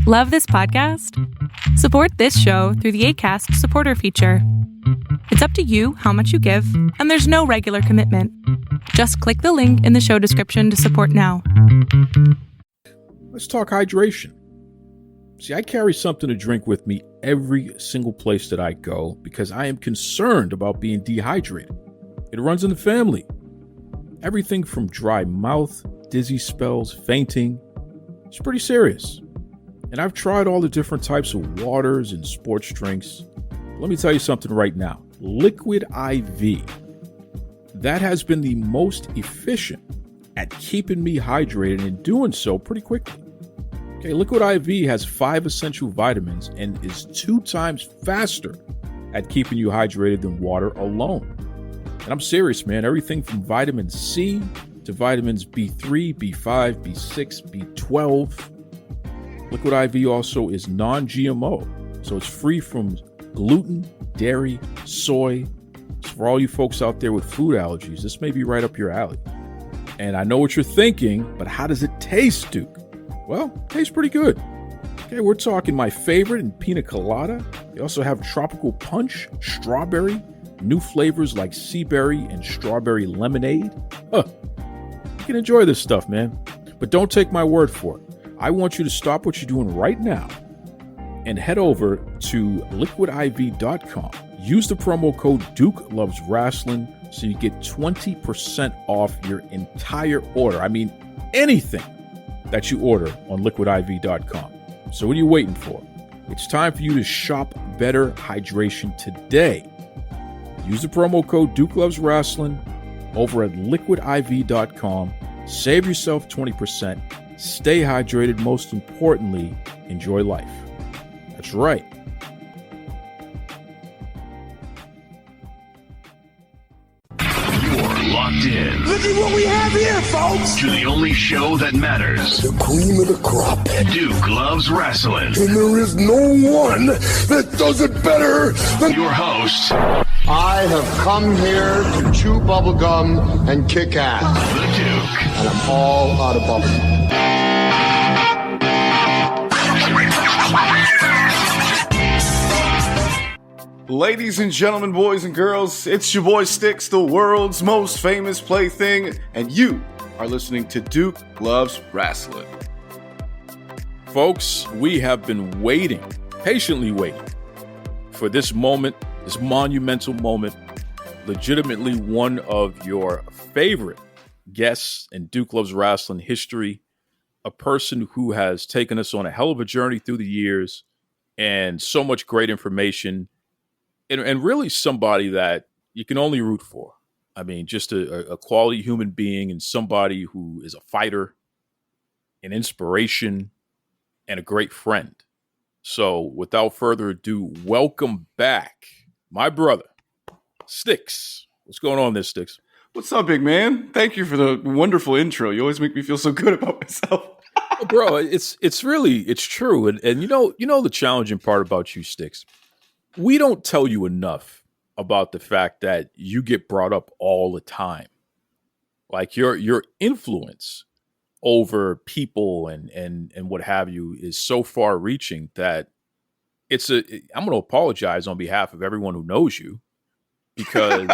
Love this podcast? Support this show through the Acast supporter feature. It's up to you how much you give, and there's no regular commitment. Just click the link in the show description to support now. Let's talk hydration. See, I carry something to drink with me every single place that I go because I am concerned about being dehydrated. It runs in the family. Everything from dry mouth, dizzy spells, fainting. It's pretty serious. And I've tried all the different types of waters and sports drinks. Let me tell you something right now. Liquid IV. That has been the most efficient at keeping me hydrated and doing so pretty quickly. Okay, Liquid IV has 5 essential vitamins and is 2 times faster at keeping you hydrated than water alone. And I'm serious, man. Everything from vitamin C to vitamins B3, B5, B6, B12. Liquid IV also is non-GMO, so it's free from gluten, dairy, soy. So for all you folks out there with food allergies, this may be right up your alley. And I know what you're thinking, but how does it taste, Duke? Well, it tastes pretty good. Okay, we're talking my favorite in pina colada. They also have tropical punch, strawberry, new flavors like sea berry and strawberry lemonade. You can enjoy this stuff, man. But don't take my word for it. I want you to stop what you're doing right now and head over to liquidiv.com. Use the promo code Duke Loves Rasslin so you get 20% off your entire order. I mean, anything that you order on liquidiv.com. So what are you waiting for? It's time for you to shop better hydration today. Use the promo code Duke Loves Rasslin over at liquidiv.com. Save yourself 20%. Stay hydrated. Most importantly, enjoy life. That's right. You're locked in. Look at what we have here, folks. To the only show that matters. The cream of the crop. Duke Loves Rasslin. And there is no one that does it better than your host. I have come here to chew bubblegum and kick ass. The Duke. And I'm all out of bubblegum. Ladies and gentlemen, boys and girls, it's your boy Stix, the world's most famous plaything, and you are listening to Duke Loves Rasslin. Folks, we have been waiting, patiently waiting, for this moment, this monumental moment, legitimately one of your favorite guests in Duke Loves Rasslin history, a person who has taken us on a hell of a journey through the years and so much great information. And really somebody that you can only root for. I mean, just a quality human being and somebody who is a fighter, an inspiration, and a great friend. So without further ado, welcome back, my brother, Stix. What's going on there, Stix? What's up, big man? Thank you for the wonderful intro. You always make me feel so good about myself. Bro, it's true. And you know the challenging part about you, Stix. We don't tell you enough about the fact that you get brought up all the time. Like your influence over people and what have you is so far reaching that I'm going to apologize on behalf of everyone who knows you because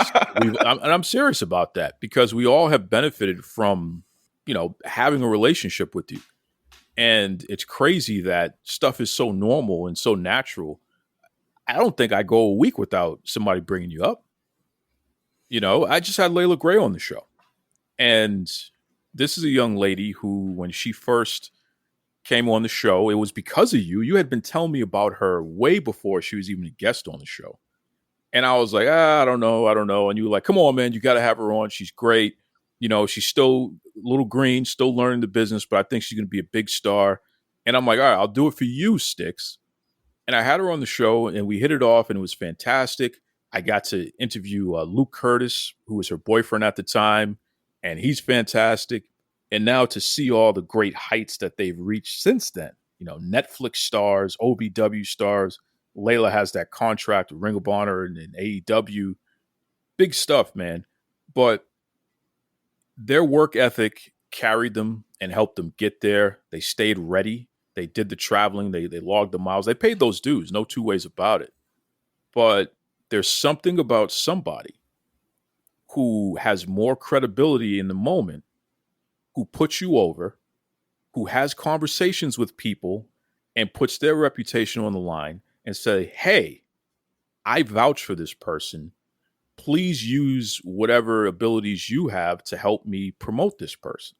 I'm serious about that because we all have benefited from, having a relationship with you. And it's crazy that stuff is so normal and so natural. I don't think I go a week without somebody bringing you up. I just had Layla Gray on the show. And this is a young lady who, when she first came on the show, it was because of you. You had been telling me about her way before she was even a guest on the show. And I was like, I don't know. And you were like, come on, man, you got to have her on. She's great. She's still a little green, still learning the business, but I think she's going to be a big star. And I'm like, all right, I'll do it for you, Stix. And I had her on the show and we hit it off and it was fantastic. I got to interview Luke Curtis, who was her boyfriend at the time, and he's fantastic. And now to see all the great heights that they've reached since then, Netflix stars, OVW stars. Layla has that contract with Ring of Honor and AEW. Big stuff, man. But their work ethic carried them and helped them get there. They stayed ready. They did the traveling. They logged the miles. They paid those dues. No two ways about it. But there's something about somebody who has more credibility in the moment, who puts you over, who has conversations with people and puts their reputation on the line and say, hey, I vouch for this person. Please use whatever abilities you have to help me promote this person.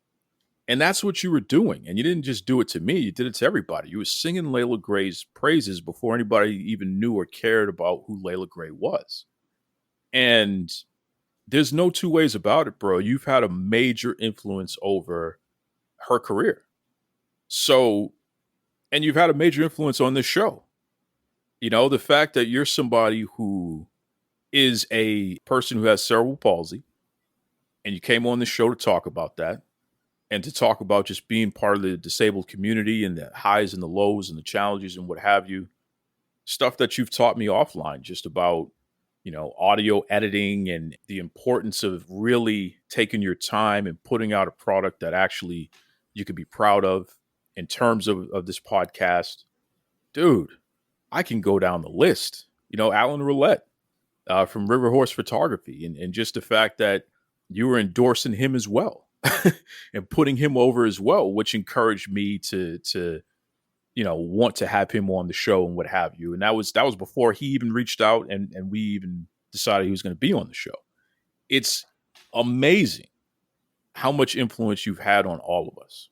And that's what you were doing. And you didn't just do it to me. You did it to everybody. You were singing Layla Gray's praises before anybody even knew or cared about who Layla Gray was. And there's no two ways about it, bro. You've had a major influence over her career. So, and you've had a major influence on this show. You know, the fact that you're somebody who is a person who has cerebral palsy, and you came on the show to talk about that, and to talk about just being part of the disabled community and the highs and the lows and the challenges and what have you, stuff that you've taught me offline just about, you know, audio editing and the importance of really taking your time and putting out a product that actually you could be proud of in terms of this podcast. Dude, I can go down the list. You know, Alan Roulette from River Horse Photography, and just the fact that you were endorsing him as well and putting him over as well, which encouraged me to you know, want to have him on the show and what have you. And that was before he even reached out and we even decided he was going to be on the show. It's amazing how much influence you've had on all of us.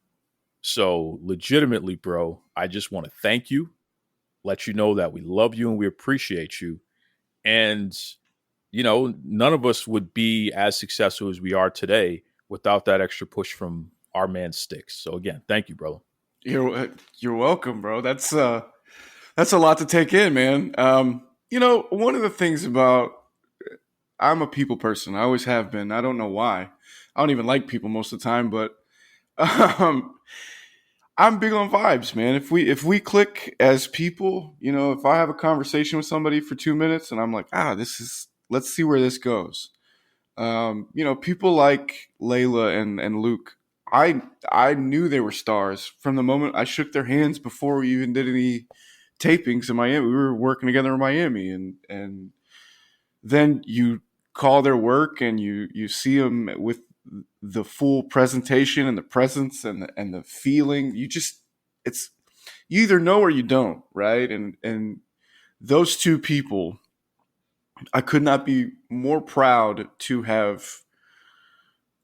So legitimately, bro, I just want to thank you, let you know that we love you and we appreciate you. And, you know, none of us would be as successful as we are today without that extra push from our man Stix. So again, thank you, brother. You're welcome, bro. That's a lot to take in, man. You know, one of the things about, I'm a people person. I always have been. I don't know why. I don't even like people most of the time, but I'm big on vibes, man. If we click as people, you know, if I have a conversation with somebody for 2 minutes and I'm like, let's see where this goes. You know, people like Layla and Luke, I knew they were stars from the moment I shook their hands before we even did any tapings in Miami. We were working together in Miami, and then you call their work and you see them with the full presentation and the presence and the feeling. You either know or you don't, right? And those two people, I could not be more proud to have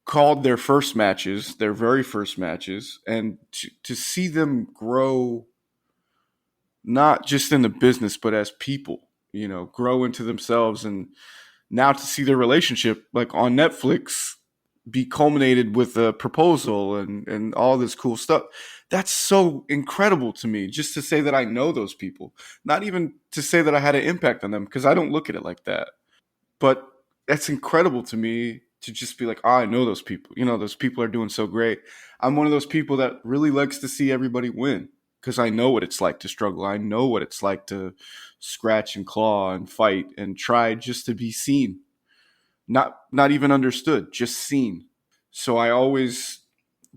called their very first matches, and to see them grow, not just in the business, but as people, you know, grow into themselves. And now to see their relationship, like on Netflix, be culminated with a proposal and all this cool stuff. That's so incredible to me, just to say that I know those people, not even to say that I had an impact on them, because I don't look at it like that. But that's incredible to me to just be like, I know those people. You know, those people are doing so great. I'm one of those people that really likes to see everybody win, because I know what it's like to struggle. I know what it's like to scratch and claw and fight and try just to be seen. Not even understood, just seen. So I always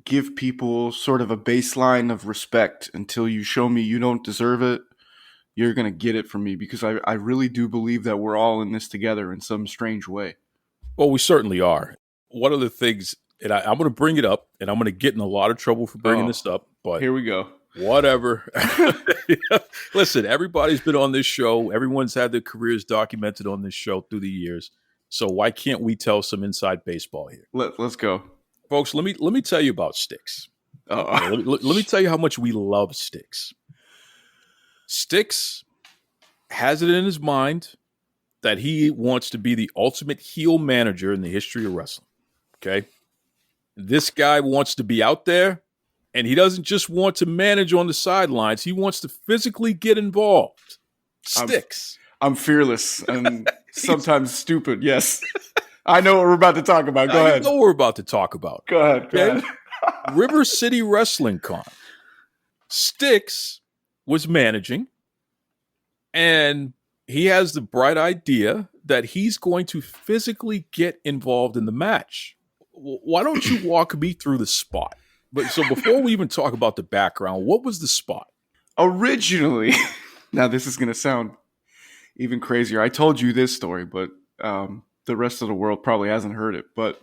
give people sort of a baseline of respect until you show me you don't deserve it. You're going to get it from me, because I really do believe that we're all in this together in some strange way. Well, we certainly are. One of the things, and I'm going to bring it up, and I'm going to get in a lot of trouble for bringing this up, but here we go. Whatever. Listen, everybody's been on this show. Everyone's had their careers documented on this show through the years. So why can't we tell some inside baseball here? Let's go. Folks, let me tell you about Stix. Let me tell you how much we love Stix. Stix has it in his mind that he wants to be the ultimate heel manager in the history of wrestling. Okay? This guy wants to be out there, and he doesn't just want to manage on the sidelines. He wants to physically get involved. Stix. I'm fearless and sometimes stupid. Yes. I know what we're about to talk about. Go ahead. I know what we're about to talk about. Go ahead. River City Wrestling Con. Stix was managing, and he has the bright idea that he's going to physically get involved in the match. Why don't you walk me through the spot? But so before we even talk about the background, what was the spot? Originally, now this is going to sound even crazier. I told you this story, but the rest of the world probably hasn't heard it. But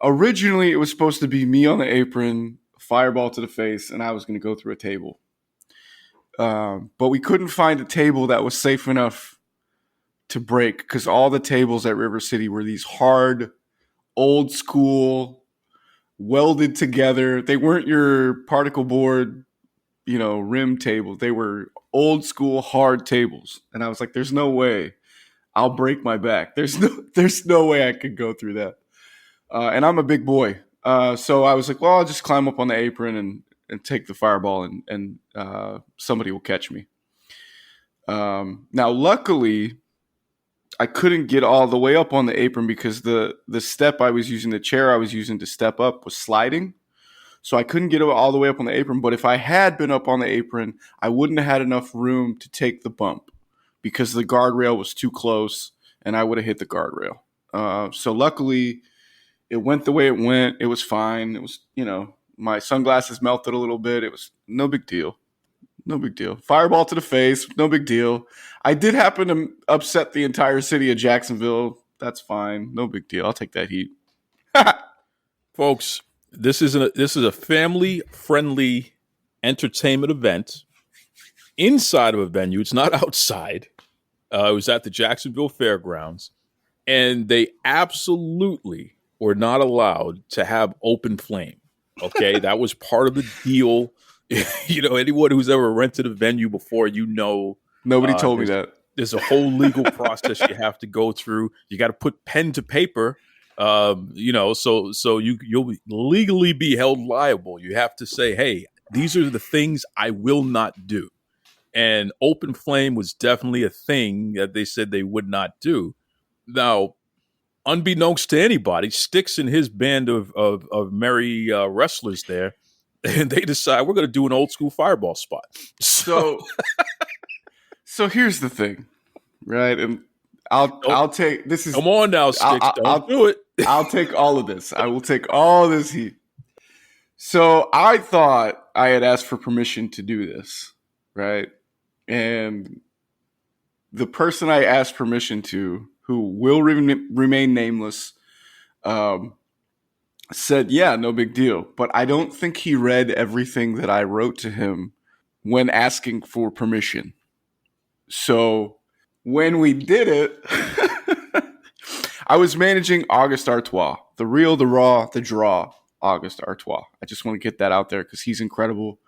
originally, it was supposed to be me on the apron, fireball to the face, and I was going to go through a table. But we couldn't find a table that was safe enough to break because all the tables at River City were these hard, old school, welded together. They weren't your particle board, rim tables. They were old school hard tables. And I was like, there's no way I'll break my back. There's no way I could go through that. And I'm a big boy. So I was like, well, I'll just climb up on the apron and take the fireball and somebody will catch me. Now, luckily, I couldn't get all the way up on the apron because the step I was using, the chair I was using to step up was sliding. So I couldn't get all the way up on the apron. But if I had been up on the apron, I wouldn't have had enough room to take the bump because the guardrail was too close and I would have hit the guardrail. So luckily, it went the way it went. It was fine. It was, my sunglasses melted a little bit. It was no big deal. No big deal. Fireball to the face. No big deal. I did happen to upset the entire city of Jacksonville. That's fine. No big deal. I'll take that heat. Folks, this is a family-friendly entertainment event inside of a venue. It's not outside. It was at the Jacksonville Fairgrounds. And they absolutely were not allowed to have open flame. Okay? That was part of the deal. Anyone who's ever rented a venue before, nobody told me that. There's a whole legal process you have to go through. You got to put pen to paper, so you'll legally be held liable. You have to say, hey, these are the things I will not do. And open flame was definitely a thing that they said they would not do. Now, unbeknownst to anybody, Stix and his band of merry wrestlers there, and they decide we're going to do an old school fireball spot. So here's the thing, right? And I'll take this. Come on now, Stix. Don't do it. I'll take all of this. I will take all this heat. So I thought I had asked for permission to do this, right? And the person I asked permission to, who will remain nameless, said, yeah, no big deal. But I don't think he read everything that I wrote to him when asking for permission. So when we did it, I was managing Auguste Artois, the real, the raw, the draw Auguste Artois. I just want to get that out there because he's incredible.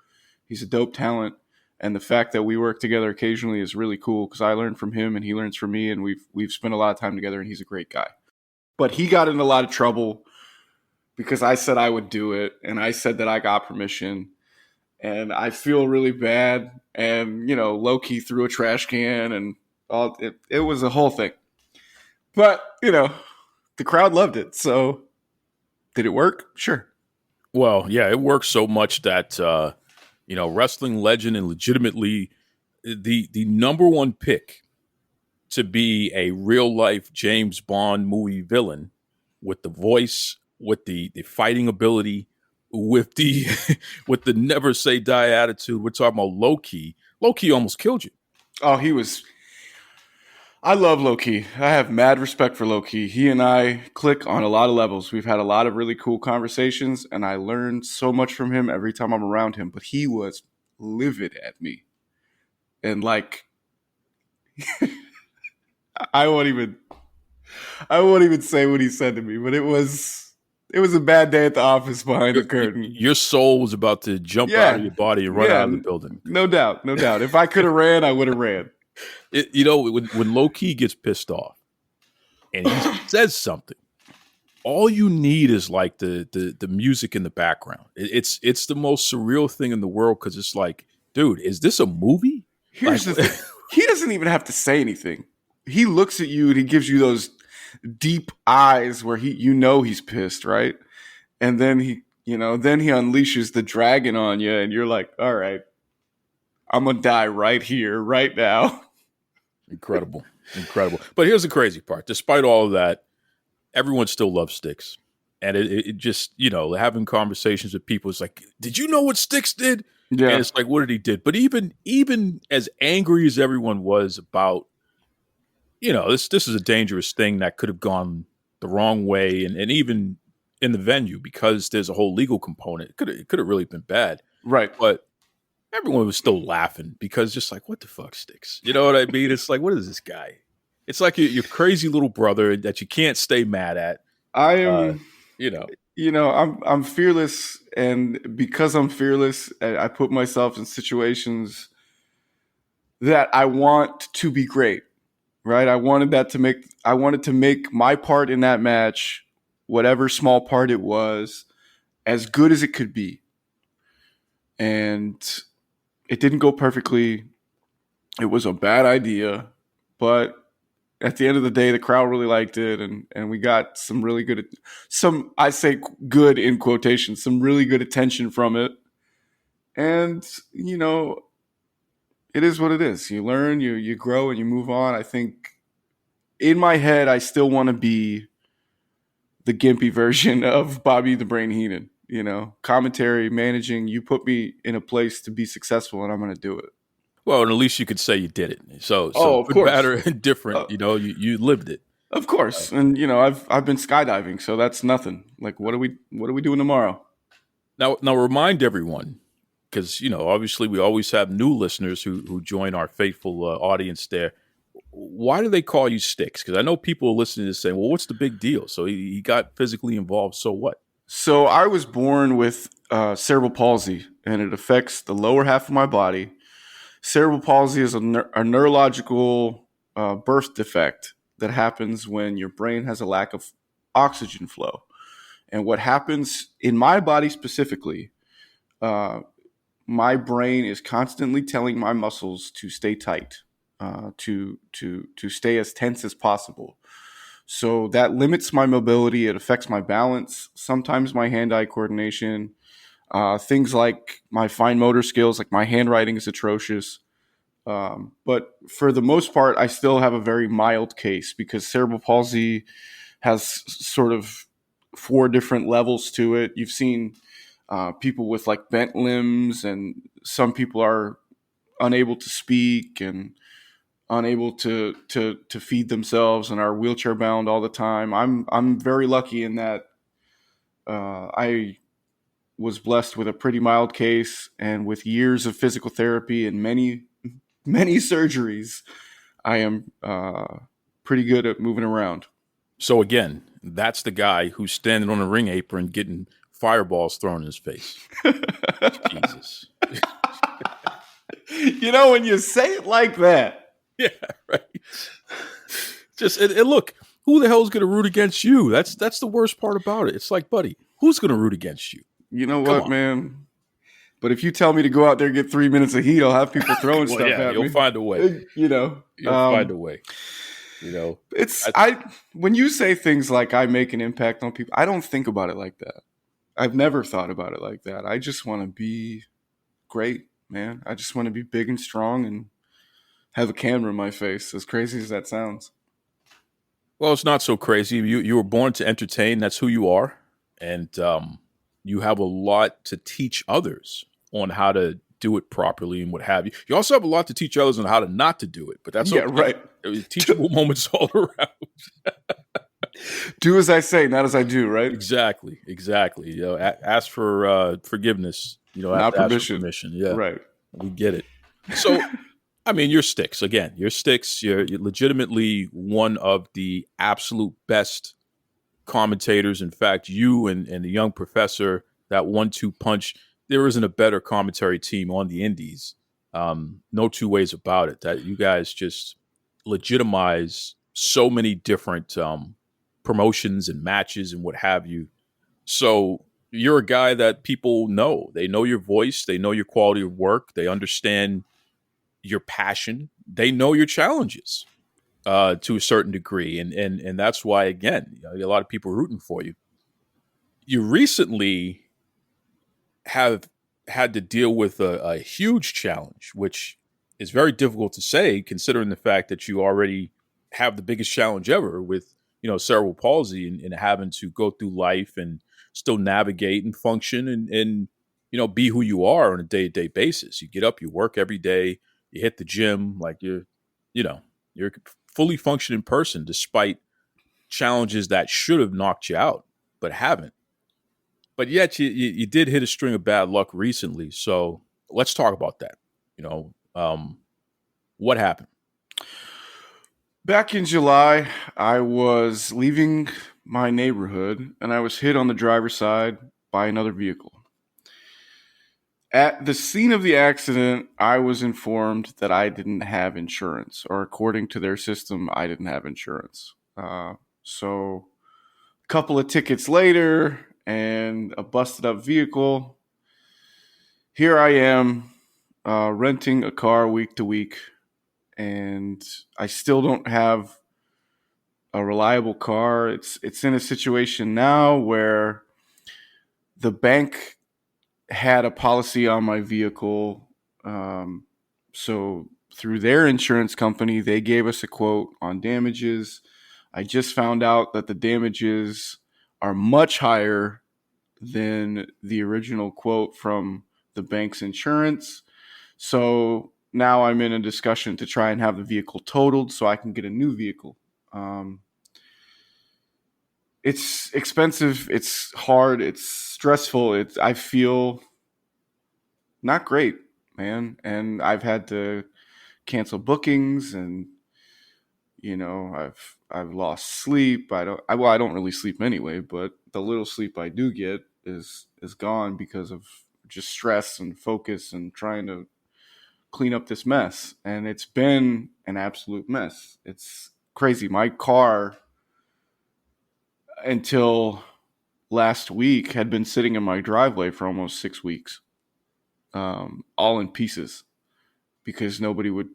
He's a dope talent. And the fact that we work together occasionally is really cool because I learn from him and he learns from me, and we've spent a lot of time together, and he's a great guy. But he got in a lot of trouble because I said I would do it, and I said that I got permission, and I feel really bad. And, low-key threw a trash can, and it was a whole thing. But, the crowd loved it. So did it work? Sure. Well, yeah, it worked so much that, wrestling legend and legitimately the number one pick to be a real-life James Bond movie villain with the voice, with the fighting ability, with the with the never say die attitude. We're talking about Low-Key. Low-Key almost killed you. Oh, I love Low-Key. I have mad respect for Low-Key. He and I click on a lot of levels. We've had a lot of really cool conversations, and I learned so much from him every time I'm around him. But he was livid at me. And I won't even say what he said to me, but it was a bad day at the office behind the curtain. Your soul was about to jump out of your body and run out of the building. No doubt. If I could have ran, I would have ran. When Low-Key gets pissed off and he says something, all you need is like the music in the background. It's the most surreal thing in the world because it's like, dude, is this a movie? Here's the thing. He doesn't even have to say anything. He looks at you and he gives you those deep eyes where he's pissed, right? And then he unleashes the dragon on you and you're like, all right, I'm going to die right here, right now. Incredible. But here's the crazy part. Despite all of that, everyone still loves Stix. And it just, having conversations with people, it's like, did you know what Stix did? Yeah. And it's like, what did he did? But even as angry as everyone was about, this is a dangerous thing that could have gone the wrong way, and even in the venue, because there's a whole legal component, it could have really been bad. Right. But everyone was still laughing because just like, what the fuck, Stix? You know what I mean? It's like, what is this guy? It's like your crazy little brother that you can't stay mad at. I am, I'm fearless, and because I'm fearless, I put myself in situations that I want to be great, right? I wanted to make my part in that match, whatever small part it was, as good as it could be. And it didn't go perfectly. It was a bad idea, but at the end of the day, the crowd really liked it, and we got some really good, I say good in quotations, some really good attention from it. And, it is what it is. You learn, you grow, and you move on. I think in my head, I still want to be the gimpy version of Bobby the Brain Heenan. Commentary, managing, you put me in a place to be successful, and I'm going to do it. Well, and at least you could say you did it. So of good, course. bad, or indifferent, you lived it. Of course. And, I've been skydiving, so that's nothing. Like, what are we doing tomorrow? Now remind everyone, because, obviously we always have new listeners who join our faithful audience there. Why do they call you Stix? Because I know people are listening to this saying, well, what's the big deal? So he got physically involved. So what? So I was born with cerebral palsy, and it affects the lower half of my body. Cerebral palsy is a neurological birth defect that happens when your brain has a lack of oxygen flow. And what happens in my body specifically, my brain is constantly telling my muscles to stay tight, to stay as tense as possible. So that limits my mobility. It affects my balance, sometimes my hand-eye coordination, things like my fine motor skills, like my handwriting is atrocious. But for the most part, I still have a very mild case because cerebral palsy has sort of 4 different levels to it. You've seen people with like bent limbs, and some people are unable to speak and unable to feed themselves and are wheelchair bound all the time. I'm very lucky in that I was blessed with a pretty mild case, and with years of physical therapy and many surgeries, I am pretty good at moving around. So again, that's the guy who's standing on a ring apron getting fireballs thrown in his face. Jesus. When you say it like that. Yeah, right. Just and look, who the hell is going to root against you? That's the worst part about it. It's like, buddy, who's going to root against you? You know what, man? But if you tell me to go out there and get 3 minutes of heat, I'll have people throwing stuff at me. You'll find a way. You'll find a way. When you say things like I make an impact on people, I don't think about it like that. I've never thought about it like that. I just want to be great, man. I just want to be big and strong and have a camera in my face, as crazy as that sounds. Well, it's not so crazy. You were born to entertain. That's who you are. And you have a lot to teach others on how to do it properly and what have you. You also have a lot to teach others on how to not to do it. But that's okay. Right. Teachable moments all around. Do as I say, not as I do, right? Exactly. Ask for forgiveness. Not permission. Ask for permission. Yeah, right. We get it. So, I mean, you're Stix. Again, you're Stix. You're legitimately one of the absolute best commentators. In fact, you and the young professor, that 1-2 punch, there isn't a better commentary team on the indies. No two ways about it. That you guys just legitimize so many different promotions and matches and what have you. So you're a guy that people know. They know your voice. They know your quality of work. They understand your passion. They know your challenges to a certain degree. And that's why, again, a lot of people are rooting for you. You recently have had to deal with a huge challenge, which is very difficult to say considering the fact that you already have the biggest challenge ever with cerebral palsy and having to go through life and still navigate and function and be who you are on a day-to-day basis. You get up, you work every day, you hit the gym, like you're a fully functioning person despite challenges that should have knocked you out, but haven't. But yet you did hit a string of bad luck recently. So let's talk about that. What happened? Back in July, I was leaving my neighborhood and I was hit on the driver's side by another vehicle. At the scene of the accident, I was informed that I didn't have insurance, or according to their system, I didn't have insurance. So a couple of tickets later and a busted up vehicle. Here I am renting a car week to week, and I still don't have a reliable car. It's in a situation now where the bank had a policy on my vehicle. So through their insurance company, they gave us a quote on damages. I just found out that the damages are much higher than the original quote from the bank's insurance. So now I'm in a discussion to try and have the vehicle totaled so I can get a new vehicle. It's expensive. It's hard. It's stressful. I feel not great, man. And I've had to cancel bookings, and I've lost sleep. I don't really sleep anyway, but the little sleep I do get is gone because of just stress and focus and trying to clean up this mess. And it's been an absolute mess. It's crazy. My car, until last week, had been sitting in my driveway for almost 6 weeks, all in pieces, because nobody would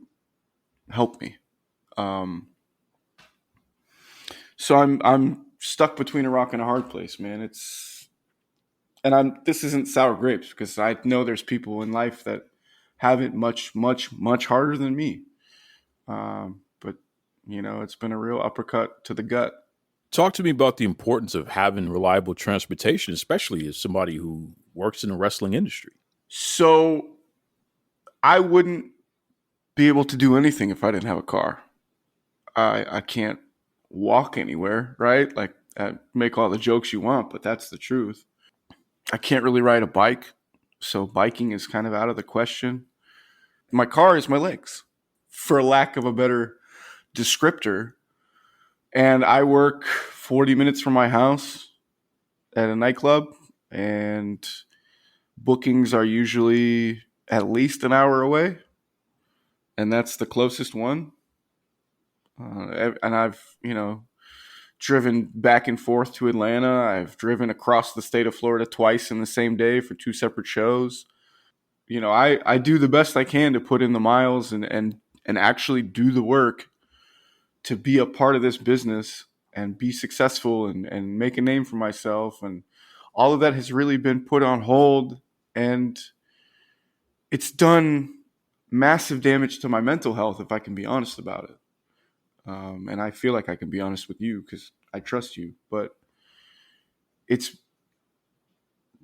help me. So I'm stuck between a rock and a hard place, man. This isn't sour grapes, because I know there's people in life that have it much, much, much harder than me. But it's been a real uppercut to the gut. Talk to me about the importance of having reliable transportation, especially as somebody who works in the wrestling industry. So I wouldn't be able to do anything if I didn't have a car. I can't walk anywhere, right? Like, make all the jokes you want, but that's the truth. I can't really ride a bike, so biking is kind of out of the question. My car is my legs, for lack of a better descriptor. And I work 40 minutes from my house at a nightclub, and bookings are usually at least an hour away, and that's the closest one. And I've, driven back and forth to Atlanta. I've driven across the state of Florida twice in the same day for 2 separate shows. I do the best I can to put in the miles and actually do the work to be a part of this business and be successful and make a name for myself. And all of that has really been put on hold, and it's done massive damage to my mental health, if I can be honest about it. And I feel like I can be honest with you because I trust you, but it's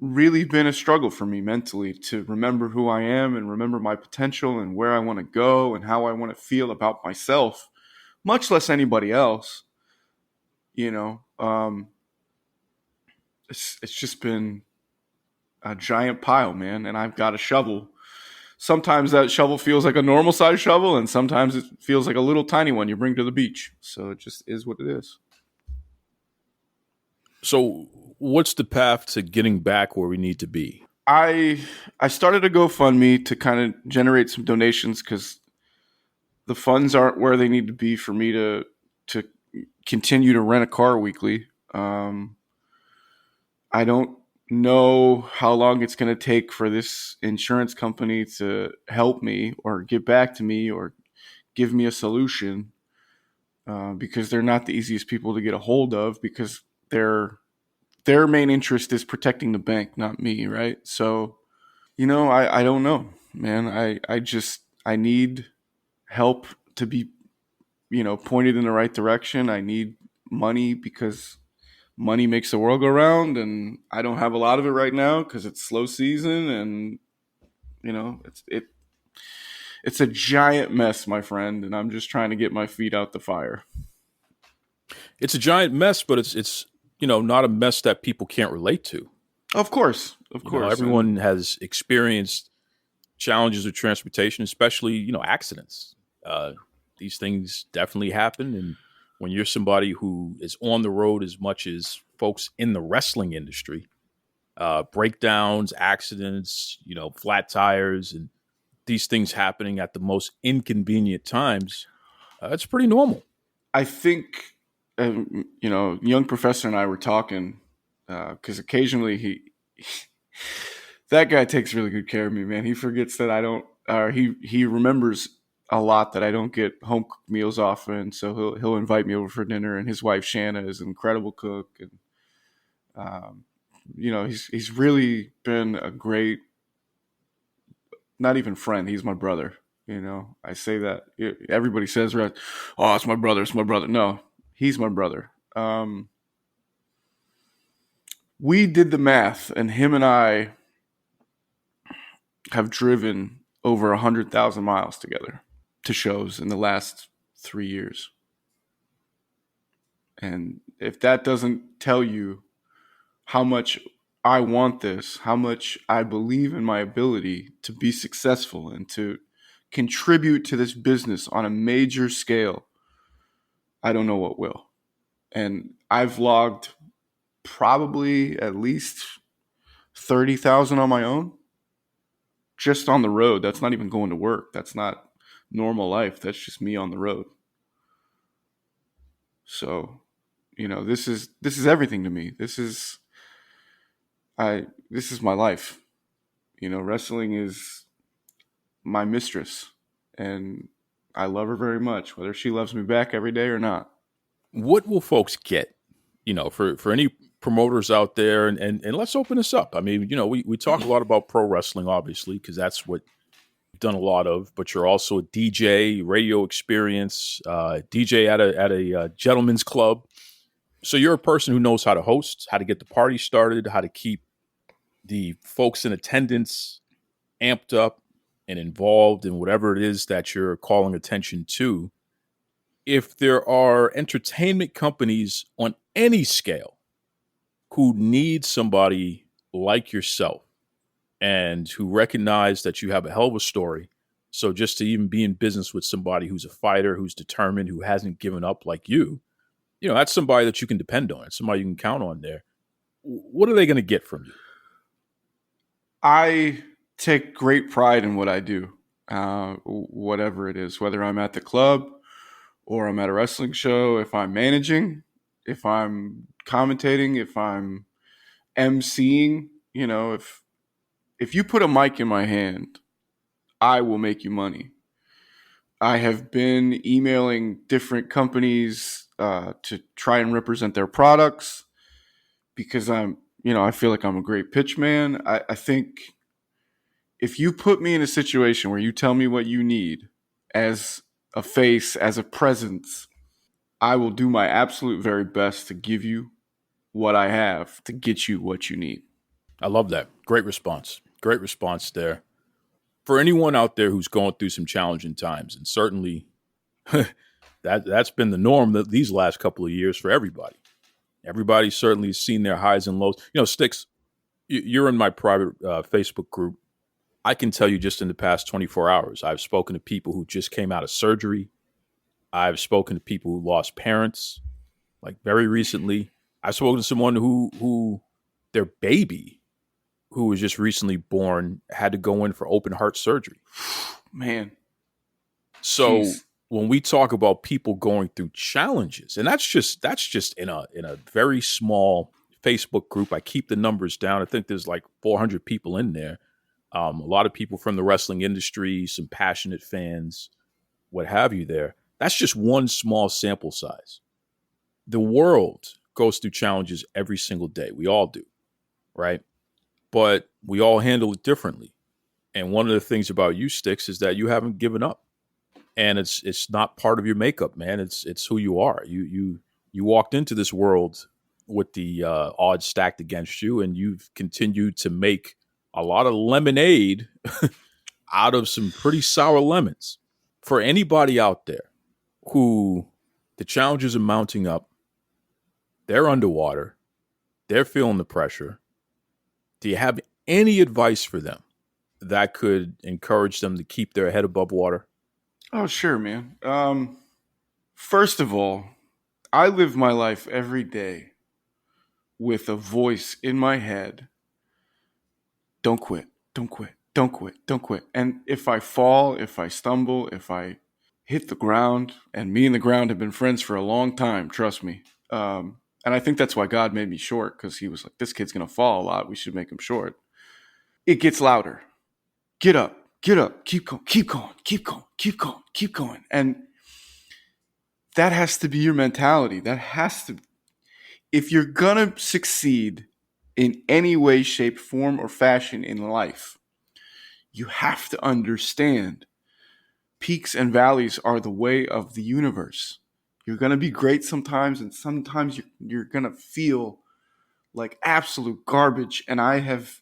really been a struggle for me mentally to remember who I am and remember my potential and where I want to go and how I want to feel about myself, much less anybody else. It's just been a giant pile, man, and I've got a shovel. Sometimes that shovel feels like a normal size shovel, and sometimes it feels like a little tiny one you bring to the beach. So it just is what it is. So what's the path to getting back where we need to be? I started a GoFundMe to kind of generate some donations, because the funds aren't where they need to be for me to continue to rent a car weekly. I don't know how long it's going to take for this insurance company to help me or get back to me or give me a solution, because they're not the easiest people to get a hold of, because their main interest is protecting the bank, not me, right? So, I don't know, man. I need help to be, pointed in the right direction. I need money because money makes the world go round, and I don't have a lot of it right now because it's slow season, and it's a giant mess, my friend, and I'm just trying to get my feet out the fire. It's a giant mess, but it's not a mess that people can't relate to. Of course. Everyone has experienced challenges with transportation, especially accidents. These things definitely happen, and when you're somebody who is on the road as much as folks in the wrestling industry, breakdowns, accidents, flat tires, and these things happening at the most inconvenient times, it's pretty normal. I think, young professor and I were talking because occasionally that guy takes really good care of me, man. He forgets that I don't, or he remembers a lot that I don't get home cooked meals often. So he'll invite me over for dinner, and his wife Shanna is an incredible cook, and he's really been a great, not even friend. He's my brother. I say that everybody says, "Oh, it's my brother. It's my brother." No, he's my brother. We did the math, and him and I have driven over 100,000 miles together to shows in the last 3 years. And if that doesn't tell you how much I want this, how much I believe in my ability to be successful and to contribute to this business on a major scale, I don't know what will. And I've logged probably at least 30,000 on my own, just on the road. That's not even going to work. That's not normal life. That's just me on the road. So, this is everything to me. This is my life. Wrestling is my mistress, and I love her very much, whether she loves me back every day or not. What will folks get, for any promoters out there, and let's open this up. I mean, we talk a lot about pro wrestling, obviously, because that's what you've done a lot of, but you're also a DJ, radio experience, DJ at a gentleman's club. So you're a person who knows how to host, how to get the party started, how to keep the folks in attendance amped up and involved in whatever it is that you're calling attention to. If there are entertainment companies on any scale who need somebody like yourself and who recognize that you have a hell of a story, so just to even be in business with somebody who's a fighter, who's determined, who hasn't given up like you, that's somebody that you can depend on. It's somebody you can count on there. What are they going to get from you? I take great pride in what I do, whatever it is, whether I'm at the club or I'm at a wrestling show, if I'm managing, if I'm commentating, if I'm emceeing, if you put a mic in my hand, I will make you money. I have been emailing different companies to try and represent their products because I feel like I'm a great pitch man. I think if you put me in a situation where you tell me what you need as a face, as a presence, I will do my absolute very best to give you what I have to get you what you need. I love that. Great response. Great response there. For anyone out there who's going through some challenging times, and certainly that's been the norm these last couple of years for everybody. Everybody certainly has seen their highs and lows. Stix, you're in my private Facebook group. I can tell you just in the past 24 hours, I've spoken to people who just came out of surgery. I've spoken to people who lost parents, like very recently. I've spoken to someone who their baby, who was just recently born, had to go in for open heart surgery. Man. So when we talk about people going through challenges, and that's just in a very small Facebook group. I keep the numbers down. I think there's like 400 people in there. A lot of people from the wrestling industry, some passionate fans, what have you there. That's just one small sample size. The world goes through challenges every single day. We all do, right? But we all handle it differently. And one of the things about you, Stix, is that you haven't given up. And it's not part of your makeup, man. It's who you are. You You walked into this world with the odds stacked against you, and you've continued to make a lot of lemonade out of some pretty sour lemons. For anybody out there who the challenges are mounting up, they're underwater, they're feeling the pressure, do you have any advice for them that could encourage them to keep their head above water? Oh, sure, man. First of all, I live my life every day with a voice in my head. Don't quit. Don't quit. Don't quit. Don't quit. And if I fall, if I stumble, if I hit the ground, and me and the ground have been friends for a long time, trust me. And I think that's why God made me short, because he was like, this kid's going to fall a lot. We should make him short. It gets louder. Get up. Get up. Keep going. Keep going. Keep going. Keep going. Keep going. And that has to be your mentality. That has to. If you're going to succeed in any way, shape, form, or fashion in life, you have to understand peaks and valleys are the way of the universe. You're going to be great sometimes, and sometimes you're going to feel like absolute garbage. And I have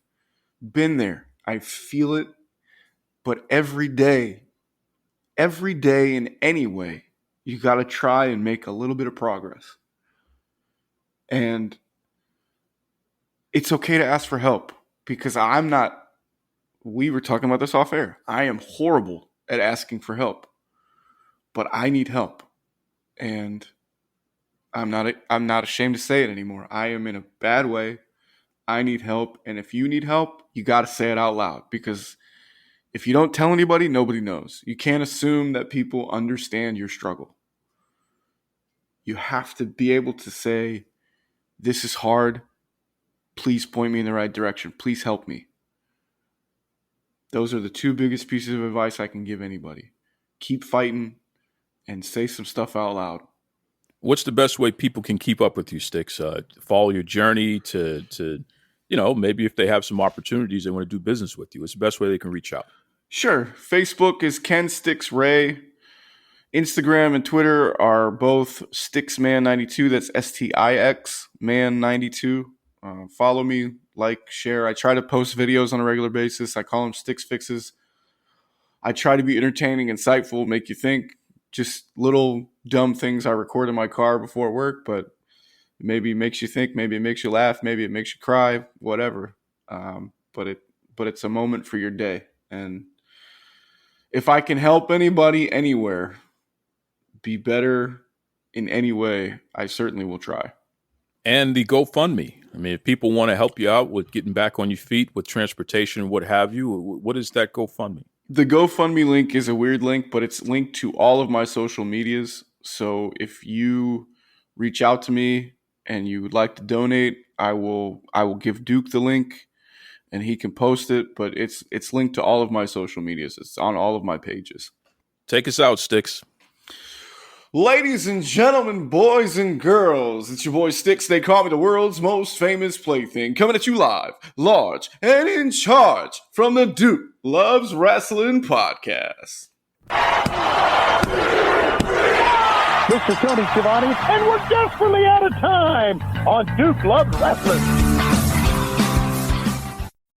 been there. I feel it. But every day in any way, you got to try and make a little bit of progress. And it's okay to ask for help, because we were talking about this off air. I am horrible at asking for help, but I need help. And I'm not ashamed to say it anymore. I am in a bad way. I need help. And if you need help, you got to say it out loud, because if you don't tell anybody, nobody knows. You can't assume that people understand your struggle. You have to be able to say, this is hard. Please point me in the right direction. Please help me. Those are the two biggest pieces of advice I can give anybody. Keep fighting and say some stuff out loud. What's the best way people can keep up with you, Stix? Follow your journey to maybe if they have some opportunities they want to do business with you. It's the best way they can reach out. Sure. Facebook is Ken Stix Ray. Instagram and Twitter are both StixMan92. That's STIX Man92. Follow me, like, share. I try to post videos on a regular basis. I call them Stix Fixes. I try to be entertaining, insightful, make you think. Just little dumb things I record in my car before work, but maybe it makes you think, maybe it makes you laugh, maybe it makes you cry, whatever. But it's a moment for your day. And if I can help anybody anywhere be better in any way, I certainly will try. And the GoFundMe. I mean, if people want to help you out with getting back on your feet with transportation, what have you, what is that GoFundMe? The GoFundMe link is a weird link, but it's linked to all of my social medias. So if you reach out to me and you would like to donate, I will give Duke the link and he can post it. But it's linked to all of my social medias. It's on all of my pages. Take us out, Stix. Ladies and gentlemen, boys and girls, it's your boy Stix. They call me the world's most famous plaything. Coming at you live, large, and in charge from the Duke Loves Rasslin podcast. Mr. Tony Schiavone, and we're desperately out of time on Duke Loves Rasslin.